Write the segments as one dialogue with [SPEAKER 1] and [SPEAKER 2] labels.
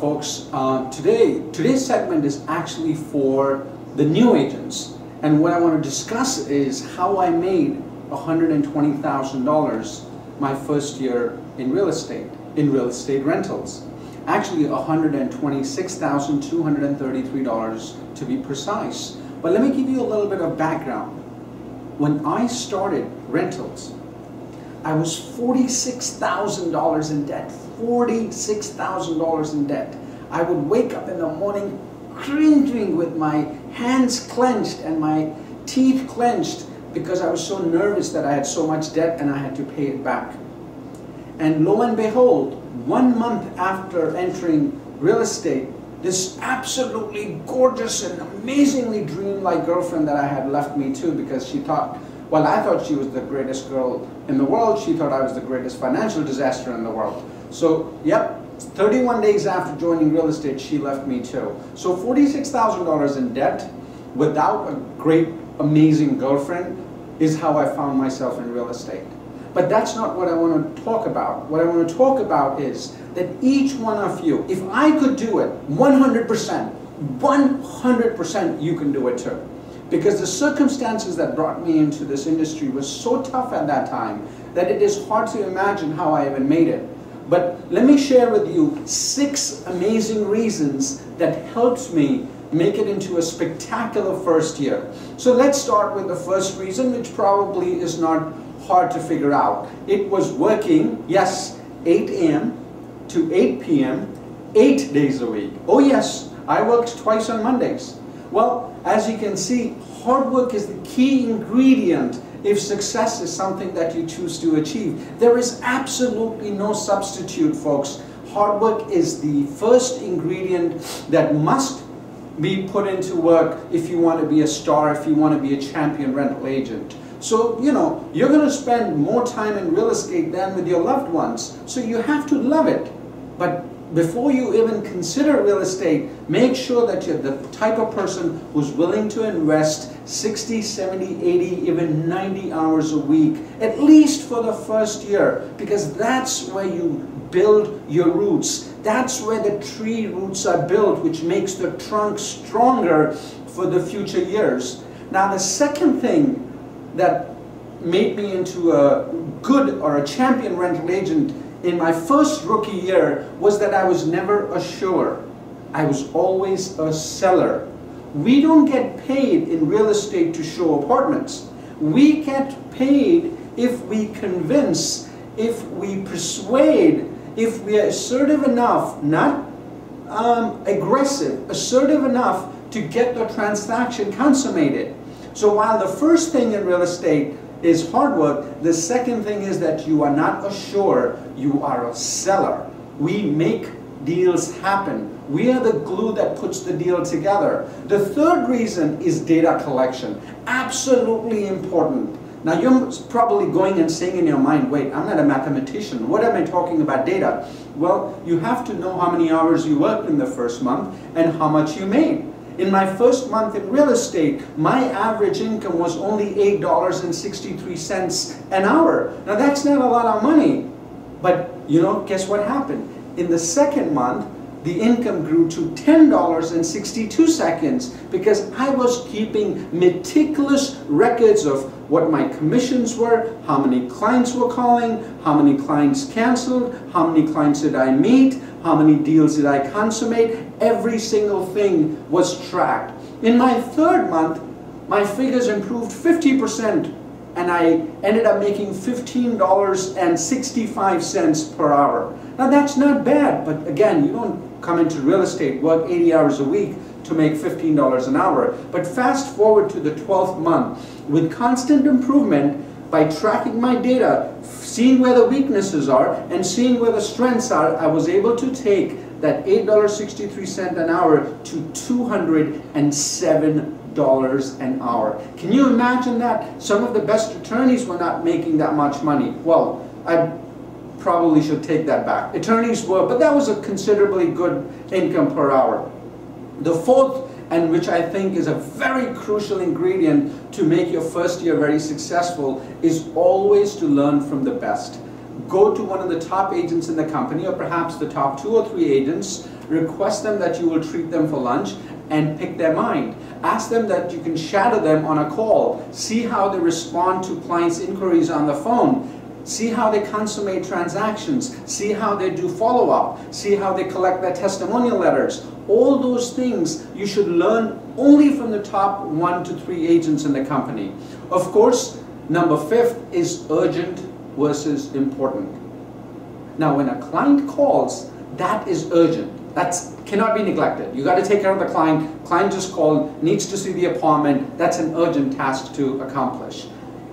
[SPEAKER 1] folks. Today's segment is actually for the new agents, and what I want to discuss is how I made $120,000 my first year in real estate rentals. Actually $126,233 to be precise. But let me give you a little bit of background. When I started rentals, I was $46,000 in debt. $46,000 in debt. I would wake up in the morning cringing with my hands clenched and my teeth clenched because I was so nervous that I had so much debt and I had to pay it back. And lo and behold, 1 month after entering real estate, this absolutely gorgeous and amazingly dreamlike girlfriend that I had left me too, because she thought, well, I thought she was the greatest girl in the world. She thought I was the greatest financial disaster in the world. So, yep, 31 days after joining real estate, she left me too. So $46,000 in debt without a great, amazing girlfriend is how I found myself in real estate. But that's not what I want to talk about. What I want to talk about is that each one of you, if I could do it 100%, 100% you can do it too. Because the circumstances that brought me into this industry was so tough at that time that it is hard to imagine how I even made it. But let me share with you 6 amazing reasons that helped me make it into a spectacular first year. So let's start with the first reason, which probably is not hard to figure out. It was working, yes, 8 a.m. to 8 p.m., 8 days a week. Oh yes, I worked twice on Mondays. Well, as you can see, hard work is the key ingredient if success is something that you choose to achieve. There is absolutely no substitute, folks. Hard work is the first ingredient that must be put into work if you want to be a star, if you want to be a champion rental agent. So, you know, you're going to spend more time in real estate than with your loved ones. So you have to love it. But before you even consider real estate, make sure that you're the type of person who's willing to invest 60, 70, 80, even 90 hours a week, at least for the first year, because that's where you build your roots. That's where the tree roots are built, which makes the trunk stronger for the future years. Now, the second thing that made me into a good or a champion rental agent in my first rookie year was that I was never a shower. I was always a seller. We don't get paid in real estate to show apartments. We get paid if we convince, if we persuade, if we are assertive enough, not aggressive, assertive enough to get the transaction consummated. So while the first thing in real estate is hard work, the second thing is that you are not a shower, you are a seller. We make deals happen. We are the glue that puts the deal together. The third reason is data collection. Absolutely important. Now you're probably going and saying in your mind, wait, I'm not a mathematician. What am I talking about data? Well, you have to know how many hours you worked in the first month and how much you made. In my first month in real estate, my average income was only $8.63 an hour. Now that's not a lot of money, but you know, guess what happened? In the second month, the income grew to $10.62 because I was keeping meticulous records of what my commissions were, how many clients were calling, how many clients canceled, how many clients did I meet, how many deals did I consummate. Every single thing was tracked. In my third month, my figures improved 50% and I ended up making $15.65 per hour. Now that's not bad, but again, you don't come into real estate, work 80 hours a week to make $15 an hour. But fast forward to the 12th month, with constant improvement, by tracking my data, seeing where the weaknesses are, and seeing where the strengths are, I was able to take that $8.63 an hour to $207 an hour. Can you imagine that? Some of the best attorneys were not making that much money. Well, I probably should take that back. Attorneys were, but that was a considerably good income per hour. The fourth, and which I think is a very crucial ingredient to make your first year very successful, is always to learn from the best. go to one of the top agents in the company, or perhaps the top 2 or 3 agents, request them that you will treat them for lunch and pick their mind. Ask them that you can shadow them on a call, see how they respond to clients' inquiries on the phone, see how they consummate transactions, see how they do follow-up, see how they collect their testimonial letters. All those things you should learn only from the top 1 to 3 agents in the company. Of course, number 5 is urgent versus important. Now, when a client calls, that is urgent. That cannot be neglected. You got to take care of the client. Client just called, needs to see the appointment. That's an urgent task to accomplish.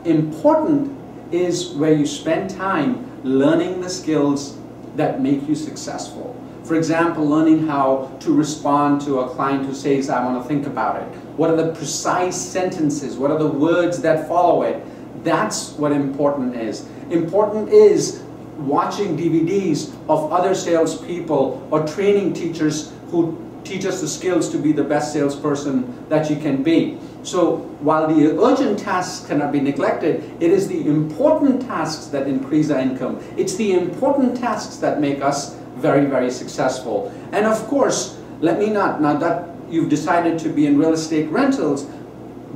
[SPEAKER 1] Important is where you spend time learning the skills that make you successful. For example, learning how to respond to a client who says, I want to think about it. What are the precise sentences? What are the words that follow it? That's what important is. Important is watching DVDs of other salespeople or training teachers who teach us the skills to be the best salesperson that you can be. So while the urgent tasks cannot be neglected, it is the important tasks that increase our income. It's the important tasks that make us very, very successful. And of course, now that you've decided to be in real estate rentals,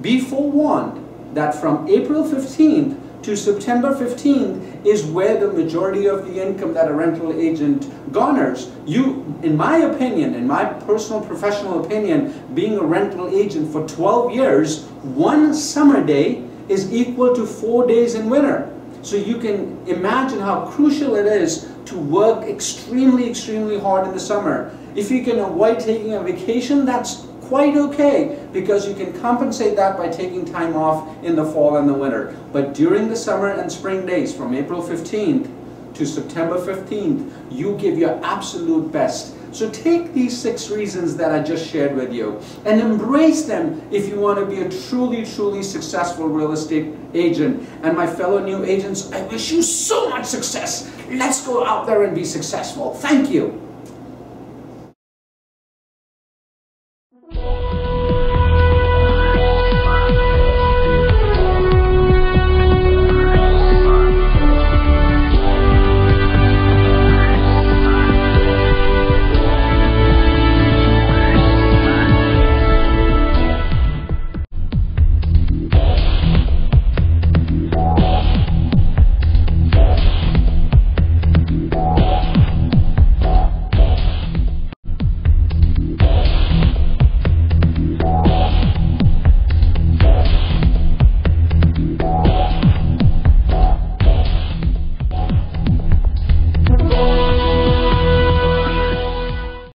[SPEAKER 1] be forewarned that from April 15th to September 15th is where the majority of the income that a rental agent garners. You, in my opinion, in my personal professional opinion, being a rental agent for 12 years, one summer day is equal to 4 days in winter. So you can imagine how crucial it is to work extremely, extremely hard in the summer. If you can avoid taking a vacation, that's quite okay, because you can compensate that by taking time off in the fall and the winter. But during the summer and spring days, from April 15th to September 15th, you give your absolute best. So take these 6 reasons that I just shared with you and embrace them if you want to be a truly, truly successful real estate agent. And my fellow new agents, I wish you so much success. Let's go out there and be successful. Thank you.